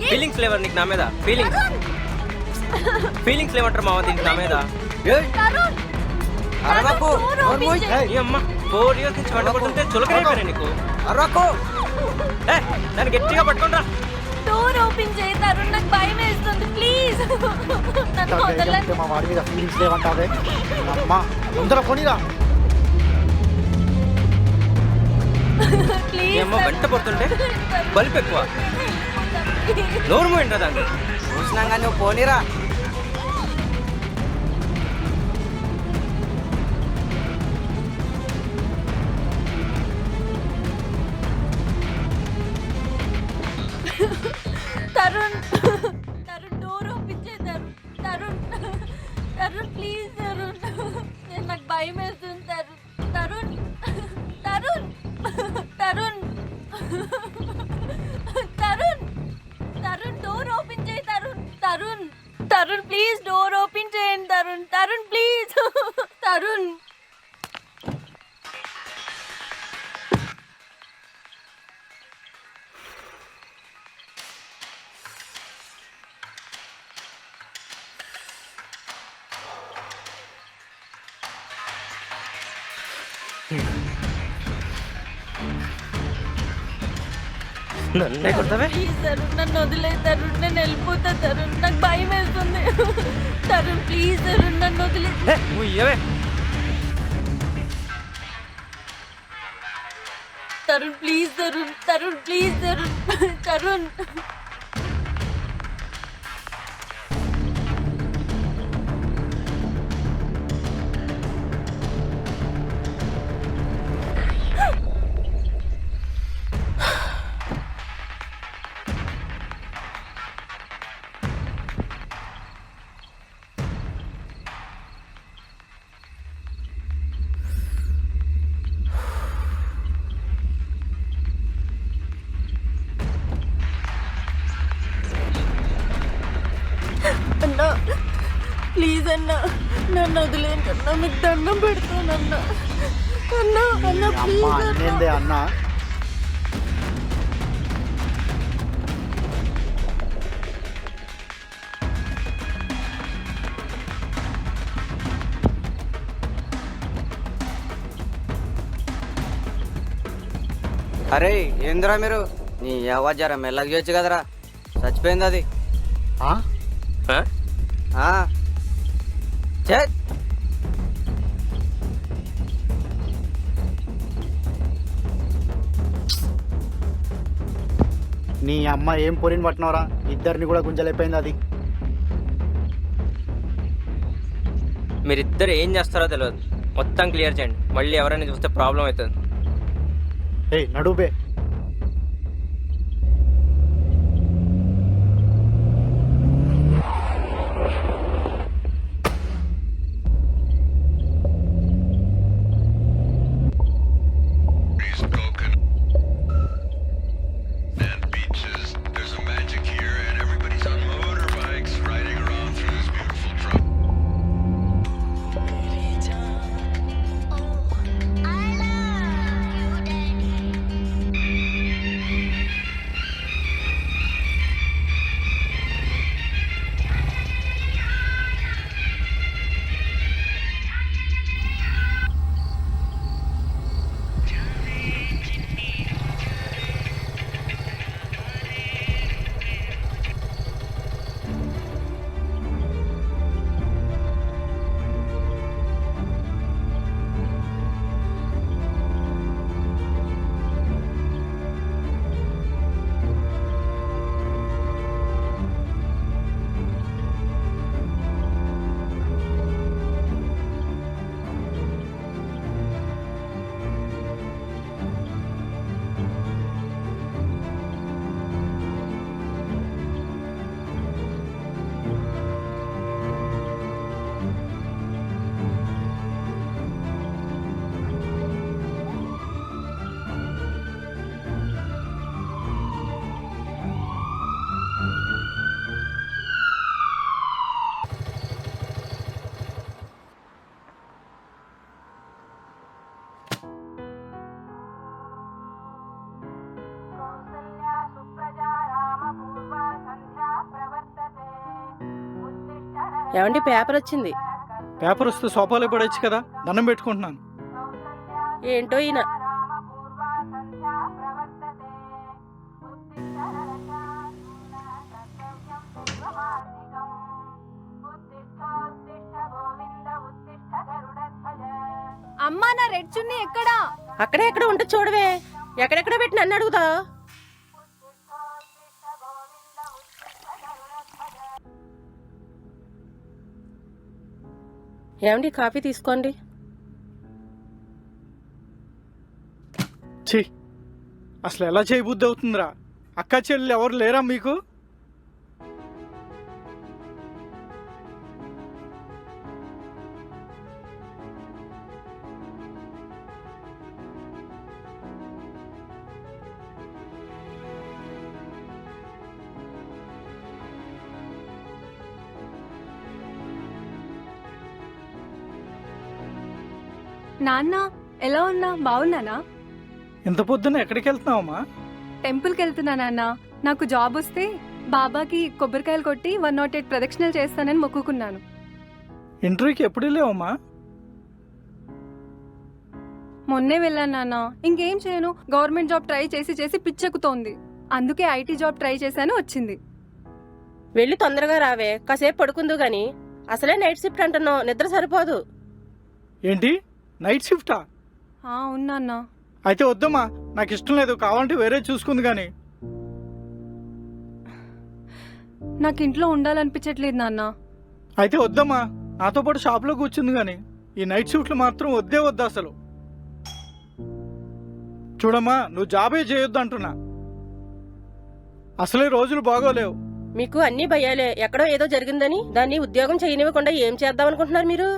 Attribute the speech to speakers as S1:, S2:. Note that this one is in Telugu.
S1: ఫీలింగ్స్ లేవర్ నీకు నా మీద ఫీలింగ్స్ లేవంటారు మామ దీనికి నా మీద అమ్మ 4 years నుంచి వండుకుంటుంటే చులకరైపోయాను నీకు దాన్ని గట్టిగా పట్టుకుంటా
S2: డోర్ ఓపెన్ చేయి తరుణ్, నాకు భయం వేస్తుంది ప్లీజ్. నన్ను వదలండి.
S3: మా వాడి మీద ఫీలింగ్స్ లేవంటావే అమ్మా, ముందర పోనీరా.
S2: ప్లీజ్
S1: అమ్మ వెంట పడుతుంటే బల్బ్ ఎక్కువ నోరు పోయింటా దాన్ని
S4: చూసినాగా నువ్వు పోనీరా.
S2: తరుణ్ డోర్ ఓపెన్ చేయి తరుణ్ ప్లీజ్ తరుణ్, నాకు భయం వేస్తుంది తరుణ్ డోర్ ఓపెన్ చేయి తరుణ్ ప్లీజ్ డోర్ ఓపెన్ చేయండి తరుణ్ ప్లీజ్ తరుణ్.
S1: నన్నే కొడతావే
S2: ప్లీజ్ తరుణ్, నన్ను వదిలే తరుణ్, నేను వెళ్ళిపోతా తరుణ్, నాకు భయం వేస్తుంది తరుణ్ ప్లీజ్ తరుణ్, నన్ను వదిలే
S1: నువ్వే
S2: తరుణ్ ప్లీజ్ తరుణ్ ప్లీజ్ తరుణ్. అన్నా ప్లీజ్ అన్నా, నన్ను వదిలేండి అన్నా, మీకు దండం పెడతానన్నా. అన్నా
S3: అమ్మా
S2: ప్లీజ్
S3: అన్నేందే అన్న.
S4: అరే ఏందిరా మీరు, నీ జర మెల్లగా చేయొచ్చు కదరా, చచ్చిపోయింది అది.
S3: నీ అమ్మ ఏం పొరిని పట్టినవరా, ఇద్దరిని కూడా గుంజలేపోయింది అది.
S1: మీరిద్దరు ఏం చేస్తారో తెలియదు, మొత్తం క్లియర్ చేయండి, మళ్ళీ ఎవరైనా చూస్తే ప్రాబ్లం అవుతుంది.
S3: ఏయ్ నడుబే.
S5: ఏమండి పేపర్ వచ్చింది.
S6: పేపర్ వస్తే సోఫాలో పడవచ్చు కదా, దండం పెట్టుకుంటున్నాను.
S5: ఏంటో ఈయన.
S2: అమ్మా నా రెడ్ చున్నీ ఎక్కడా?
S5: అక్కడే ఎక్కడ ఉంటే చూడవే, ఎక్కడెక్కడ పెట్టి నన్ను అడుగుతా. ఏమండి కాఫీ తీసుకోండి.
S6: ఛీ, అసలు ఎలా చేయబుద్ధి అవుతుందిరా? అక్క చెల్లెలు ఎవరు లేరా మీకు?
S7: నాన్న ఎలా ఉన్నా? బాగున్నానా?
S6: ఇంత పొద్దున్న ఎక్కడికి వెళ్తున్నావమ్మా?
S7: టెంపుల్కి వెళ్తున్నా నాన్న. నాకు జాబ్ వస్తే బాబాకి కొబ్బరికాయలు కొట్టి 108 ప్రదక్షిణలు చేస్తానని మొక్కుకున్నాను.
S6: ఇంటర్వ్యూకి ఎప్పుడు వెళ్ళావమ్మా?
S7: మొన్నే వెళ్ళాను నాన్న. ఇంకేం చేయను, గవర్నమెంట్ జాబ్ ట్రై చేసి చేసి పిచ్చెక్కుతోంది. అందుకే ఐటీ జాబ్ ట్రై చేశాను, వచ్చింది.
S5: వెళ్ళి తొందరగా రావే, కాసేపు పడుకుందు గాని. అసలే నైట్ షిఫ్ట్ అంటున్నావు, నిద్ర సరిపోదు.
S6: ఏంటి నైట్ షిఫ్టా?
S7: ఉన్నాన్న.
S6: అయితే వద్దమ్మా, నాకు ఇష్టం లేదు. కావాలంటే వేరే చూసుకుంది కానీ.
S7: నాకు ఇంట్లో ఉండాలనిపించట్లేదు నాన్న.
S6: అయితే వద్దమ్మా, నాతో పాటు షాప్లో కూర్చుంది కానీ ఈ నైట్ షిఫ్ట్లు మాత్రం వద్దే వద్దు అసలు. చూడమ్మా, నువ్వు జాబే చేయొద్దు అంటున్నా. అసలే రోజులు బాగోలేవు.
S5: మీకు అన్ని భయాలే. ఎక్కడో ఏదో జరిగిందని దాన్ని ఉద్యోగం చేయనివ్వకుండా ఏం చేద్దాం అనుకుంటున్నారు మీరు?